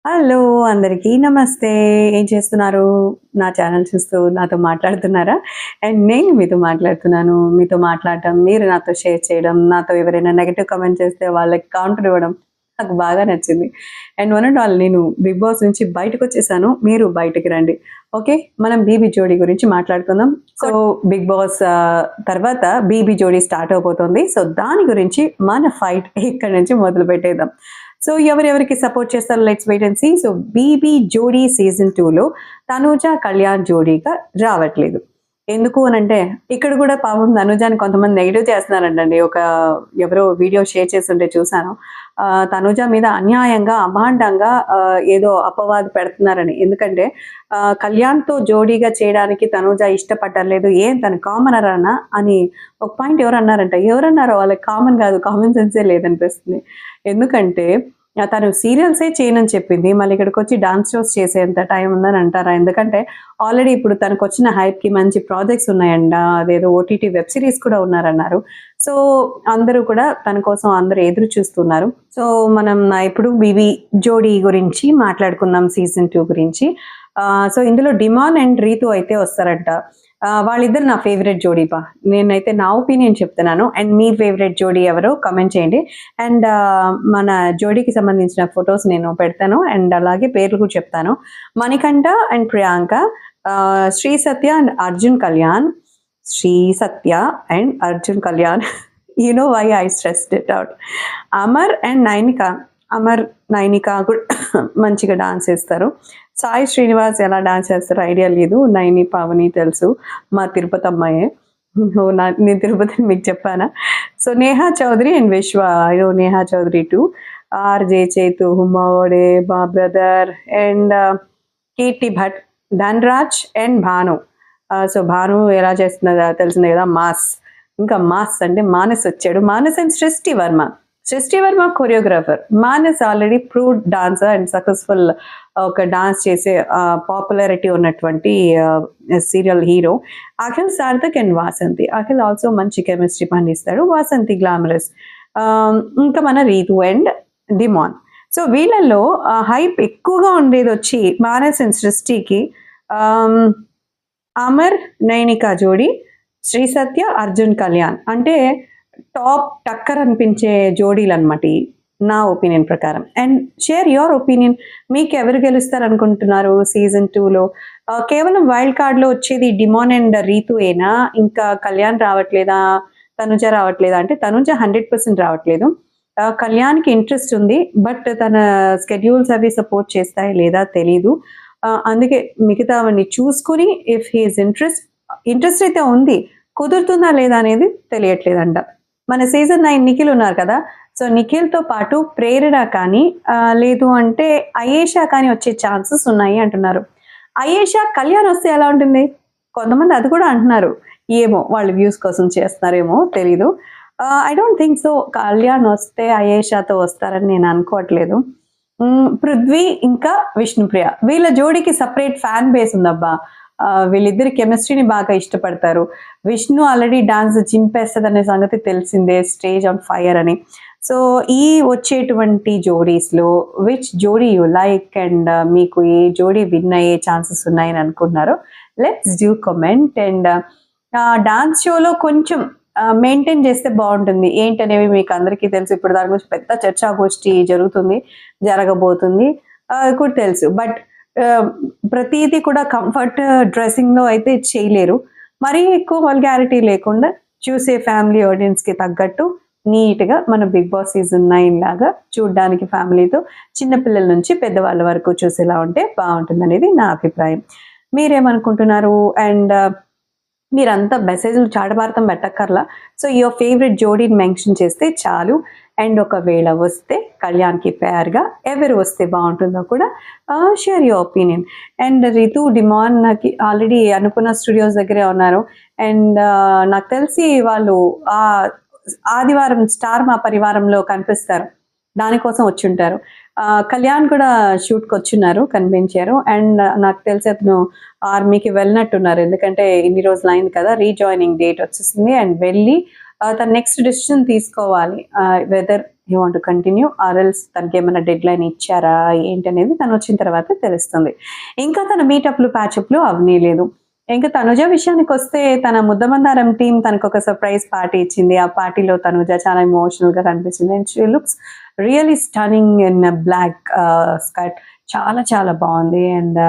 Hello! అందరికీ నమస్తే. ఏం చేస్తున్నారు? నా ఛానల్ చూస్తూ నాతో మాట్లాడుతున్నారా? అండ్ నేను మీతో మాట్లాడుతున్నాను. మీతో మాట్లాడటం, మీరు నాతో షేర్ చేయడం, నాతో ఎవరైనా నెగెటివ్ కామెంట్ చేస్తే వాళ్ళకి కౌంటర్ ఇవ్వడం నాకు బాగా నచ్చింది. అండ్ వన్ అండ్ ఆల్ నేను 'బిగ్ బాస్' నుంచి బయటకొచ్చేసాను. మీరు బయటికి రండి. ఓకే. మనం 'బీబీ జోడీ' గురించి మాట్లాడుకుందాం. సో, 'బిగ్ బాస్' తర్వాత 'బీబీ జోడీ' స్టార్ట్ అవబోతోంది. సో, దాని గురించి మన ఫైట్ ఇక్కడి నుంచి మొదలుపెట్టేద్దాం. సో, ఎవరెవరికి సపోర్ట్ చేస్తారో let's wait and see. So, 'BB Jodi' season 2లో తనూజ, కళ్యాణ్ జోడీగా రావట్లేదు. ఎందుకు అనంటే, ఇక్కడ కూడా పాపం తనూజని కొంతమంది నెగెటివ్ చేస్తున్నారంటండి. ఎవరో వీడియో షేర్ చేస్తుంటే చూసాను. తనూజ మీద అన్యాయంగా, అమాండంగా ఏదో అపవాదు పెడుతున్నారని. ఎందుకంటే కళ్యాణ్‌తో జోడీగా చేయడానికి తనూజ ఇష్టపడలేదు. ఏం తను కామనరేనా అని ఒక పాయింట్ ఎవరో అన్నారంట. ఎవరన్నారో వాళ్ళకి కామన్ కాదు. కామన్ సెన్సే లేదనిపిస్తుంది. ఎందుకంటే తను సీరియల్సే చేయనని చెప్పింది. మళ్ళీ ఇక్కడికొచ్చి డాన్స్ షోస్ చేసేంత టైం ఉందని అంటారా? ఎందుకంటే ఆల్రెడీ ఇప్పుడు తనకొచ్చిన హైప్‌కి మంచి ప్రాజెక్ట్స్ ఉన్నాయంట. అదేదో ఓటీటీ వెబ్ సీరీస్ కూడా ఉన్నారన్నారు. సో, అందరూ కూడా తన కోసం అందరూ ఎదురు చూస్తున్నారు. సో, మనం ఇప్పుడు 'బీబీ జోడీ' గురించి మాట్లాడుకుందాం సీజన్ 2 గురించి. సో, ఇందులో డిమాన్ అండ్ రీతు అయితే వస్తారంట. వాళ్ళిద్దరు నా ఫేవరెట్ జోడీపా. నేనైతే నా ఒపీనియన్ చెప్తున్నాను. అండ్ మీ ఫేవరెట్ జోడీ ఎవరో కామెంట్ చేయండి. అండ్ మన జోడీకి సంబంధించిన ఫోటోస్ నేను పెడతాను. అండ్ అలాగే పేర్లు కూడా చెప్తాను. Manikanta and Priyanka, Sri Satya and Arjun Kalyan. Sri Satya and Arjun Kalyan. You know why I stressed it out. Amar and Nainika. Amar, Nainika కూడా మంచిగా డాన్స్ చేస్తారు. సాయి శ్రీనివాస్ ఎలా డాన్స్ చేస్తారో ఐడియా లేదు. నైని, పావని తెలుసు. మా తిరుపతి అమ్మాయే. నేను తిరుపతిని మీకు చెప్పానా? So, Neha Chowdary and Vishwa. I know Neha Chowdary too. RJ Chetu, హుమావడే, మా brother and Keerthi Bhatt, Dhanraj and Bhanu. So, Bhanu ఎలా చేస్తున్నదో తెలిసిందే కదా! మాస్. ఇంకా మాస్ అంటే మానస్ వచ్చాడు. మానస్ అండ్ సృష్టి వర్మ. సృష్టి Varma choreographer. Manas already proved dancer and successful ఒక డాన్స్ చేసే పాపులారిటీ ఉన్నటువంటి serial hero. Akhil Sarthak and Vasanthi. Akhil also మంచి కెమిస్ట్రీ పండిస్తాడు. వాసంతి గ్లామరస్. ఇంకా మన రీతు అండ్ డిమాన్. సో, వీళ్ళల్లో హైప్ ఎక్కువగా ఉండేది వచ్చి మానస్ అండ్ సృష్టికి అమర్, నైనిక జోడీ, శ్రీ సత్య, అర్జున్ కళ్యాణ్ అంటే టాప్ టక్కర్ అనిపించే జోడీలు అనమాట నా ఒపీనియన్ ప్రకారం. And share your opinion. మీకు ఎవరు గెలుస్తారు అనుకుంటున్నారు సీజన్ 2లో? కేవలం వైల్డ్ కార్డ్లో వచ్చేది డిమాన్ అండ్ రీతు ఏనా? ఇంకా కళ్యాణ్ రావట్లేదా? తనుజ రావట్లేదా? అంటే తనుజ 100% రావట్లేదు. కళ్యాణ్కి ఇంట్రెస్ట్ ఉంది. బట్ తన స్కెడ్యూల్స్ అవి సపోర్ట్ చేస్తాయి లేదా తెలీదు. అందుకే మిగతావన్నీ చూసుకుని ఇఫ్ హీఈస్ ఇంట్రెస్ట్ అయితే ఉంది. కుదురుతుందా లేదా అనేది తెలియట్లేదంట. మన సీజన్ 9 నిఖిల్ ఉన్నారు కదా! సో, నిఖిల్‌తో పాటు ప్రేరణ కానీ లేదు అంటే అయేషా కానీ వచ్చే ఛాన్సెస్ ఉన్నాయి అంటున్నారు. అయేషా, కళ్యాణ్ వస్తే ఎలా ఉంటుంది? కొంతమంది అది కూడా అంటున్నారు. ఏమో వాళ్ళు వ్యూస్ కోసం చేస్తున్నారేమో తెలీదు. I don't think so. Kalyan వస్తే అయేషాతో వస్తారని నేను అనుకోవట్లేదు. పృథ్వీ ఇంకా విష్ణుప్రియ. వీళ్ళ జోడీకి సెపరేట్ ఫ్యాన్ బేస్ ఉందబ్బా! వీళ్ళిద్దరి కెమిస్ట్రీని బాగా ఇష్టపడతారు. విష్ణు ఆల్రెడీ డాన్స్ చింపేస్తదనే సంగతి తెలిసిందే. స్టేజ్ ఆన్ ఫైర్ అని. సో, ఈ వచ్చేటువంటి జోడీస్‌లో విచ్ జోడీ యూ లైక్ అండ్ మీకు ఏ జోడీ విన్ అయ్యే ఛాన్సెస్ ఉన్నాయని అనుకుంటున్నారో let's do comment. And dance షోలో కొంచెం మెయింటైన్ చేస్తే బాగుంటుంది. ఏంటనేవి మీకు అందరికీ తెలుసు. ఇప్పుడు దాని గురించి పెద్ద చర్చాగోష్ఠి జరగబోతుంది. అది కూడా తెలుసు. బట్ ప్రతీది కూడా కంఫర్ట్ డ్రెస్సింగ్‌లో అయితే చేయలేరు. మరీ ఎక్కువ వల్గారిటీ లేకుండా చూసే ఫ్యామిలీ ఆడియన్స్‌కి తగ్గట్టు నీట్‌గా మన 'బిగ్ బాస్' సీజన్ 9 లాగా చూడ్డానికి ఫ్యామిలీతో చిన్న పిల్లల నుంచి పెద్దవాళ్ళ వరకు చూసేలా ఉంటే బాగుంటుందనేది నా అభిప్రాయం. మీరేమనుకుంటున్నారు? అండ్ మీరంతా మెసేజ్‌లు చాటభారతం పెట్టక్కర్లా. సో, యువర్ ఫేవరెట్ జోడీని మెన్షన్ చేస్తే చాలు. అండ్ ఒకవేళ వస్తే కళ్యాణ్‌కి పెయిర్‌గా ఎవరు వస్తే బాగుంటుందో కూడా share your opinion. And Ritu, demon నాకు ఆల్రెడీ అనుకున్న స్టూడియోస్ దగ్గరే ఉన్నారు. అండ్ నాకు తెలిసి వాళ్ళు ఆదివారం 'స్టార్ మా పరివారంలో' కనిపిస్తారు. దానికోసం వచ్చుంటారు. కళ్యాణ్ కూడా షూట్‌కొచ్చున్నారు, కనిపించారు. అండ్ నాకు తెలిసి అతను ఆర్మీకి వెళ్ళినట్టున్నారు. ఎందుకంటే ఇన్ని రోజులయింది కదా! రీజాయినింగ్ డేట్ వచ్చేసింది. అండ్ వెళ్ళి తన నెక్స్ట్ డెసిషన్ తీసుకోవాలి. Whether you want continue or else తనకి ఏమైనా డెడ్ లైన్ ఇచ్చారా ఏంటనేది తను వచ్చిన తర్వాత తెలుస్తుంది. ఇంకా తన మీటప్లు ప్యాచప్లు అవనీ లేదు. ఇంకా తనుజ విషయానికి వస్తే తన ముద్దమందారం టీం తనకు ఒక సర్ప్రైజ్ పార్టీ ఇచ్చింది. ఆ పార్టీలో తనుజ చాలా ఎమోషనల్గా కనిపించింది and she looks really stunning in black skirt. చాలా చాలా బాగుంది. అండ్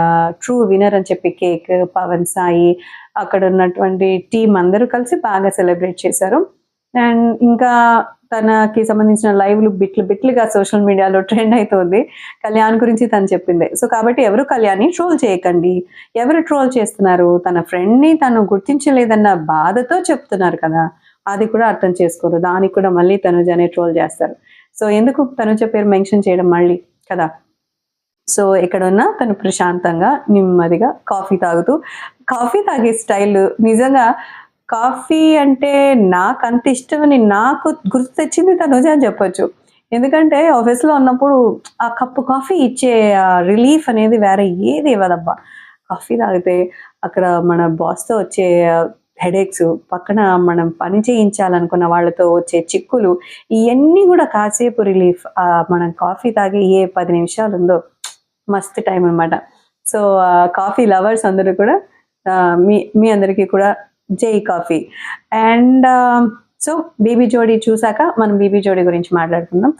ట్రూ విన్నర్ అని చెప్పి కేక్, పవన్ సాయి, అక్కడ ఉన్నటువంటి టీం అందరూ కలిసి బాగా సెలబ్రేట్ చేశారు. అండ్ ఇంకా తనకి సంబంధించిన లైవ్లు బిట్లుగా సోషల్ మీడియాలో ట్రెండ్ అవుతుంది. కళ్యాణ్ గురించి తను చెప్పింది. సో కాబట్టి ఎవరు కళ్యాణ్ని ట్రోల్ చేయకండి. ఎవరు ట్రోల్ చేస్తున్నారు? తన ఫ్రెండ్ని తను గుర్తించలేదన్న బాధతో చెప్తున్నారు కదా, అది కూడా అర్థం చేసుకోరు. దానికి కూడా మళ్ళీ తనుజనే ట్రోల్ చేస్తారు. సో ఎందుకు తనుజ పేరు మెన్షన్ చేయడం మళ్ళీ కదా. సో ఇక్కడ ఉన్న తను ప్రశాంతంగా నెమ్మదిగా కాఫీ తాగే స్టైల్ నిజంగా కాఫీ అంటే నాకు అంత ఇష్టమని నాకు గుర్తు తెచ్చింది తనుజ అని చెప్పొచ్చు. ఎందుకంటే ఆఫీస్లో ఉన్నప్పుడు ఆ కప్పు కాఫీ ఇచ్చే రిలీఫ్ అనేది వేరే ఏది ఇవ్వదబ్బా. కాఫీ తాగితే అక్కడ మన బాస్తో వచ్చే హెడేక్స్, పక్కన మనం పని చేయించాలనుకున్న వాళ్ళతో వచ్చే చిక్కులు, ఇవన్నీ కూడా కాసేపు రిలీఫ్. మనం కాఫీ తాగే ఏ 10 నిమిషాలు ఉందో మస్తు టైం అనమాట. సో కాఫీ లవర్స్ అందరూ కూడా మీ అందరికీ కూడా జై కాఫీ. అండ్ సో బేబీ జోడీ చూసాక మనం బేబీ జోడీ గురించి మాట్లాడుకుందాం.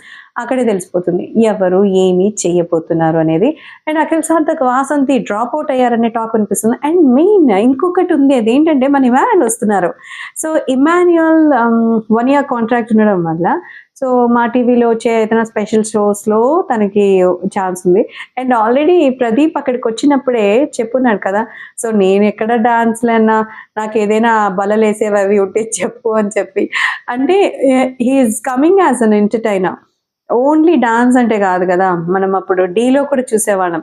అక్కడే తెలిసిపోతుంది ఎవరు ఏమి చేయబోతున్నారు అనేది. And Akhil Sarthak Vasanthi drop out అయ్యారనే టాక్ అనిపిస్తుంది. అండ్ మెయిన్ ఇంకొకటి ఉంది, అదేంటంటే మన ఇమాన్యుయల్ వస్తున్నారు. సో ఇమాన్యుయల్ 1 year కాంట్రాక్ట్ ఉండడం వల్ల సో మా టీవీలో వచ్చే ఏదైనా స్పెషల్ షోస్లో తనకి ఛాన్స్ ఉంది. అండ్ ఆల్రెడీ ప్రదీప్ అక్కడికి వచ్చినప్పుడే చెప్పున్నాడు కదా, సో నేను ఎక్కడ డాన్స్లన్నా నాకు ఏదైనా బలలేసేవి అవి ఉంటే చెప్పు అని చెప్పి. అంటే he's coming as an entertainer. Only dance అంటే కాదు కదా, మనం అప్పుడు డీలో కూడా చూసేవాళ్ళం.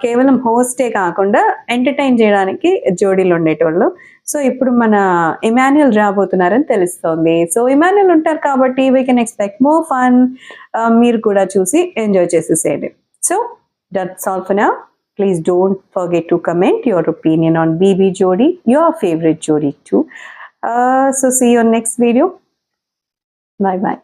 కేవలం హోస్టే కాకుండా ఎంటర్టైన్ చేయడానికి జోడీలు ఉండేటోళ్ళు. సో ఇప్పుడు మన ఇమాన్యుయల్ రాబోతున్నారని తెలుస్తోంది. సో ఇమాన్యుయల్ ఉంటారు కాబట్టి we can expect more fun. మీరు కూడా చూసి ఎంజాయ్ చేసేసేయండి. So that's all for now. Please don't forget to comment your opinion on BB Jodi, your favorite Jodi too. So see you on next video. Bye bye.